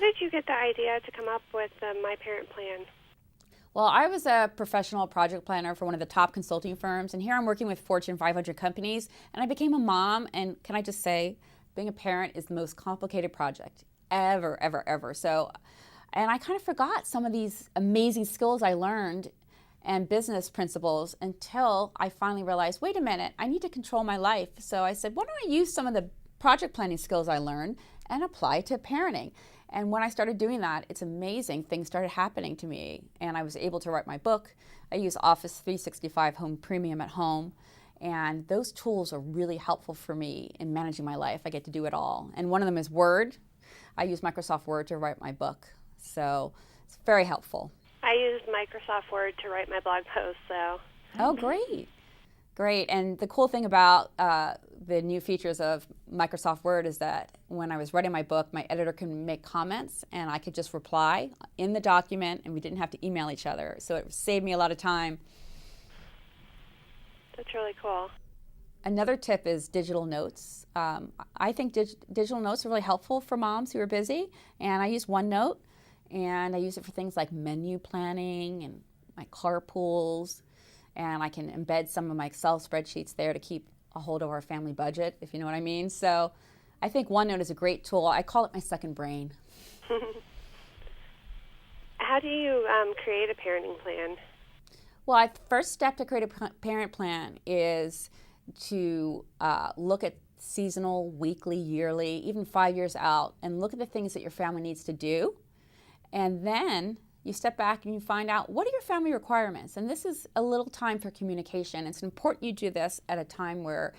did you get the idea to come up with the My Parent Plan? Well, I was a professional project planner for one of the top consulting firms, and here I'm working with Fortune 500 companies, and I became a mom, and can I just say, being a parent is the most complicated project ever, ever, ever. So, and I kind of forgot some of these amazing skills I learned and business principles until I finally realized, wait a minute, I need to control my life. So I said, why don't I use some of the project planning skills I learned and apply to parenting? And when I started doing that, it's amazing. Things started happening to me, and I was able to write my book. I use Office 365 Home Premium at home, and those tools are really helpful for me in managing my life. I get to do it all. And one of them is Word. I use Microsoft Word to write my book, so it's very helpful. I use Microsoft Word to write my blog posts, so. Oh, great. Great. And the cool thing about the new features of Microsoft Word is that when I was writing my book, my editor can make comments and I could just reply in the document and we didn't have to email each other. So it saved me a lot of time. That's really cool. Another tip is digital notes. I think digital notes are really helpful for moms who are busy. And I use OneNote, and I use it for things like menu planning and my carpools. And I can embed some of my Excel spreadsheets there to keep a hold of our family budget, if you know what I mean. So I think OneNote is a great tool. I call it my second brain. How do you create a parenting plan? Well, the first step to create a parent plan is to look at seasonal, weekly, yearly, even 5 years out, and look at the things that your family needs to do. And then you step back and you find out, what are your family requirements? And this is a little time for communication. It's important you do this at a time where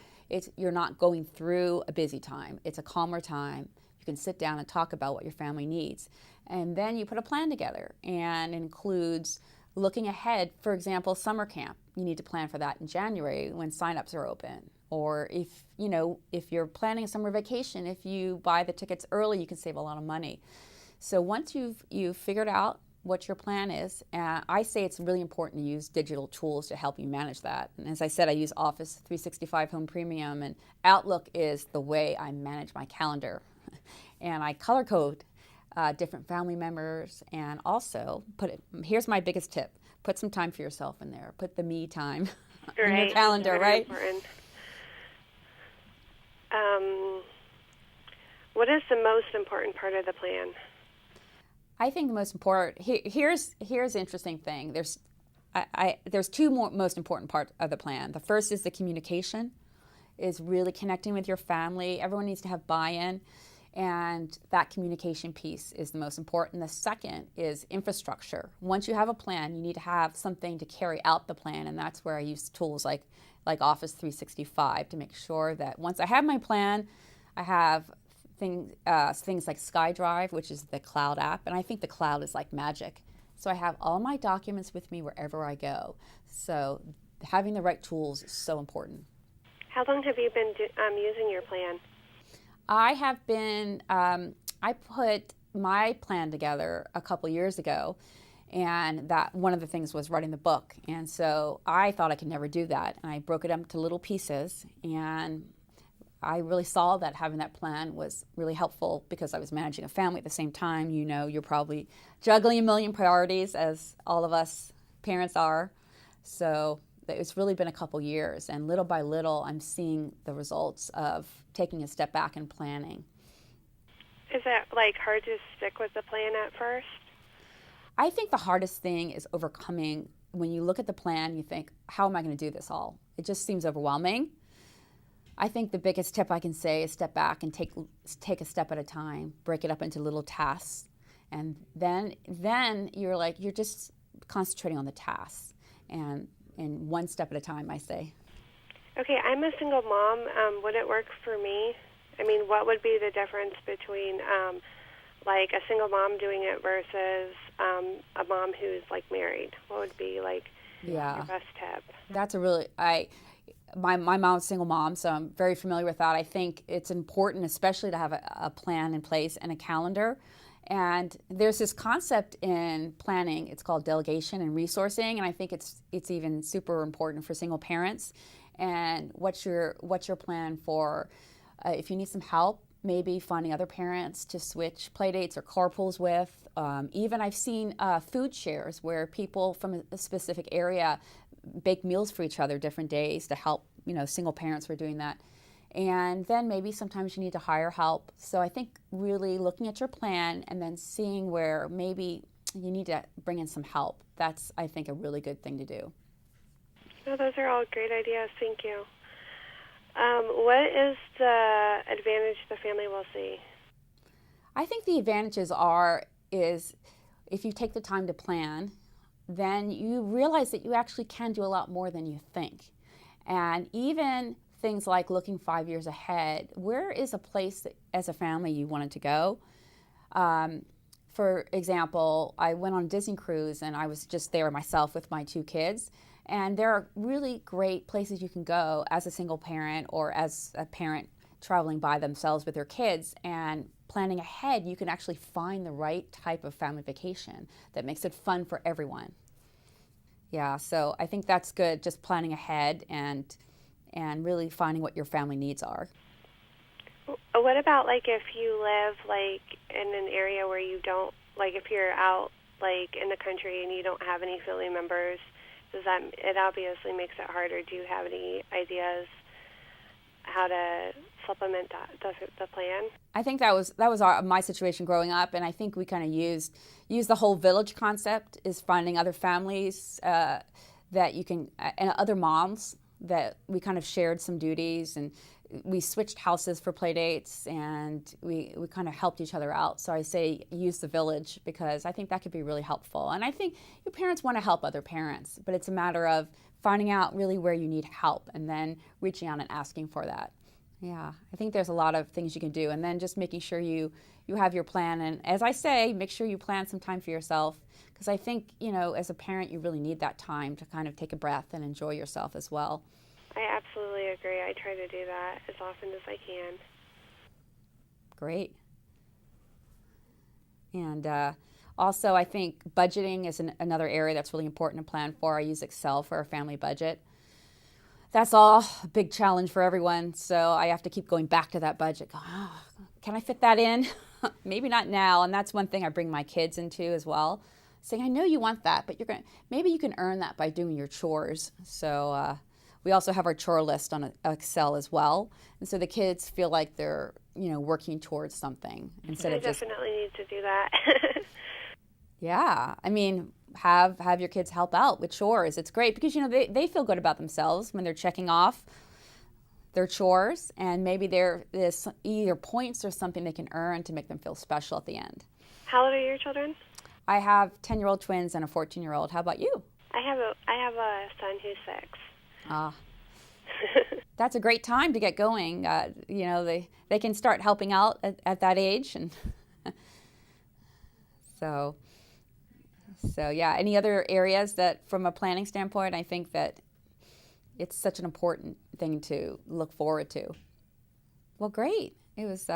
you're not going through a busy time. It's a calmer time. You can sit down and talk about what your family needs. And then you put a plan together, and it includes looking ahead. For example, summer camp. You need to plan for that in January when signups are open. Or if you're planning a summer vacation, if you buy the tickets early, you can save a lot of money. So once you've figured out what your plan is, I say it's really important to use digital tools to help you manage that. And as I said, I use Office 365 Home Premium, and Outlook is the way I manage my calendar. And I color code different family members, and also here's my biggest tip: put some time for yourself in there. Put the me time in your calendar, right? Important. What is the most important part of the plan? I think the most important, here's the interesting thing. There's two most important parts of the plan. The first is the communication, is really connecting with your family. Everyone needs to have buy-in, and that communication piece is the most important. The second is infrastructure. Once you have a plan, you need to have something to carry out the plan, and that's where I use tools like Office 365 to make sure that once I have my plan, I have things like SkyDrive, which is the cloud app, and I think the cloud is like magic. So I have all my documents with me wherever I go. So having the right tools is so important. How long have you been using your plan? I have been, I put my plan together a couple years ago, and that one of the things was writing the book. And so I thought I could never do that, and I broke it up into little pieces, and I really saw that having that plan was really helpful because I was managing a family at the same time. You know, you're probably juggling a million priorities, as all of us parents are. So it's really been a couple years, and little by little, I'm seeing the results of taking a step back and planning. Is that hard to stick with the plan at first? I think the hardest thing is overcoming, when you look at the plan, you think, how am I going to do this all? It just seems overwhelming. I think the biggest tip I can say is step back and take a step at a time, break it up into little tasks, and then you're just concentrating on the tasks, and one step at a time, I say. Okay, I'm a single mom. Would it work for me? I mean, what would be the difference between a single mom doing it versus a mom who's married? What would be your best tip? That's a really my mom's a single mom, so I'm very familiar with that. I think it's important, especially to have a plan in place and a calendar. And there's this concept in planning. It's called delegation and resourcing, and I think it's even super important for single parents. And what's your plan for if you need some help maybe finding other parents to switch play dates or carpools with. Even I've seen food shares where people from a specific area bake meals for each other different days to help, single parents were doing that. And then maybe sometimes you need to hire help. So I think really looking at your plan and then seeing where maybe you need to bring in some help. That's, I think, a really good thing to do. Oh, those are all great ideas. Thank you. What is the advantage the family will see? I think the advantages is if you take the time to plan, then you realize that you actually can do a lot more than you think. And even things like looking 5 years ahead, where is a place that, as a family, you wanted to go? For example, I went on a Disney cruise and I was just there myself with my 2 kids. And there are really great places you can go as a single parent or as a parent traveling by themselves with their kids. And planning ahead, you can actually find the right type of family vacation that makes it fun for everyone. Yeah, so I think that's good, just planning ahead and really finding what your family needs are. What about if you live in an area where you don't, if you're out in the country and you don't have any family members? It obviously makes it harder. Do you have any ideas how to supplement the plan? I think that was my situation growing up, and I think we kind of used the whole village concept, is finding other families that you can, and other moms that we kind of shared some duties, and we switched houses for play dates, and we kind of helped each other out. So I say use the village because I think that could be really helpful. And I think your parents want to help other parents, but it's a matter of finding out really where you need help and then reaching out and asking for that. Yeah, I think there's a lot of things you can do, and then just making sure you have your plan. And as I say, make sure you plan some time for yourself, because I think, as a parent, you really need that time to kind of take a breath and enjoy yourself as well. I absolutely agree. I try to do that as often as I can. Great. And also, I think budgeting is another area that's really important to plan for. I use Excel for a family budget. That's all a big challenge for everyone, so I have to keep going back to that budget. Can I fit that in? Maybe not now, and that's one thing I bring my kids into as well, saying, I know you want that, but maybe you can earn that by doing your chores. So we also have our chore list on Excel as well, and so the kids feel like they're working towards something instead of just. I definitely need to do that. Yeah, I mean, have your kids help out with chores. It's great because they feel good about themselves when they're checking off their chores, and maybe there's either points or something they can earn to make them feel special at the end. How old are your children? I have 10-year-old twins and a 14-year-old. How about you? I have a son who's 6. Ah. That's a great time to get going. They can start helping out at that age, and so yeah. Any other areas that, from a planning standpoint, I think that it's such an important thing to look forward to. Well, great. It was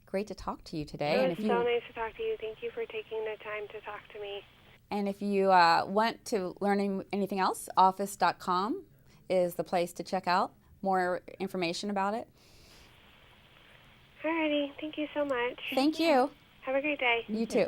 great to talk to you today. It was so nice to talk to you. Thank you for taking the time to talk to me. And if you want to learn anything else, office.com is the place to check out more information about it. Alrighty. Thank you so much. Thank you. Have a great day. You too.